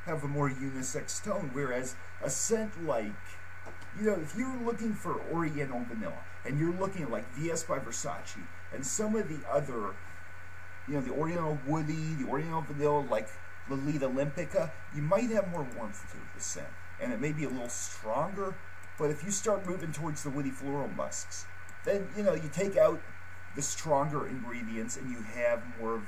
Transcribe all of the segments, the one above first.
have a more unisex tone, whereas a scent like, if you're looking for Oriental vanilla, and you're looking at like VS by Versace, and some of the other, the Oriental Woody, the Oriental vanilla, like Lolita Olympica, you might have more warmth to the scent, and it may be a little stronger, but if you start moving towards the woody floral musks, then, you take out the stronger ingredients and you have more of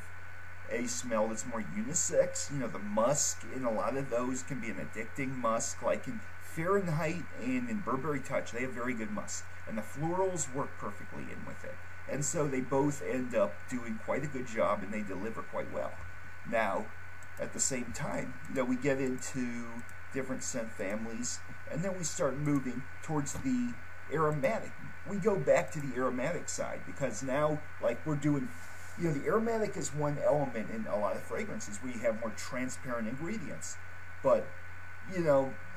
a smell that's more unisex. The musk in a lot of those can be an addicting musk, like in Fahrenheit and in Burberry Touch, they have very good musk, and the florals work perfectly in with it. And so they both end up doing quite a good job, and they deliver quite well. Now, at the same time, we get into different scent families, and then we start moving towards the aromatic. We go back to the aromatic side, because now, like, we're doing, the aromatic is one element in a lot of fragrances where you have more transparent ingredients. But,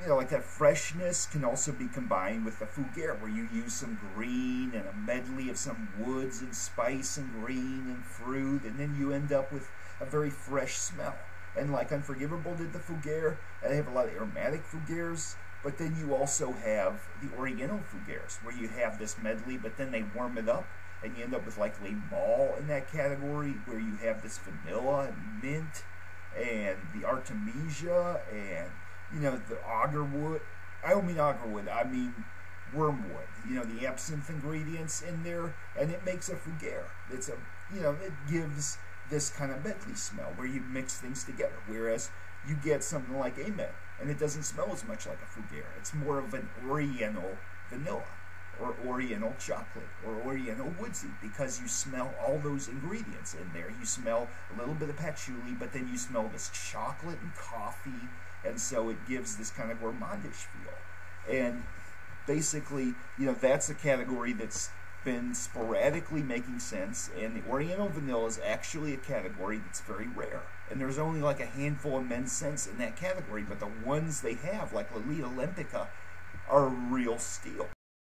like that freshness can also be combined with the fougere, where you use some green and a medley of some woods and spice and green and fruit, and then you end up with a very fresh smell. And like Unforgivable did the fougere, and they have a lot of aromatic fougeres, but then you also have the Oriental fougeres, where you have this medley, but then they warm it up, and you end up with like Le Male in that category, where you have this vanilla and mint, and the Artemisia, and, the agarwood. I don't mean agarwood, I mean wormwood. The absinthe ingredients in there, and it makes a fougere. It's it gives this kind of medley smell where you mix things together, whereas you get something like Amen, and it doesn't smell as much like a fougere. It's more of an Oriental vanilla, or Oriental chocolate, or Oriental woodsy, because you smell all those ingredients in there. You smell a little bit of patchouli, but then you smell this chocolate and coffee, and so it gives this kind of gourmandish feel. And basically, that's a category that's been sporadically making sense, and the Oriental vanilla is actually a category that's very rare. And there's only like a handful of men's scents in that category, but the ones they have, like Lolita Olympica, are a real steal.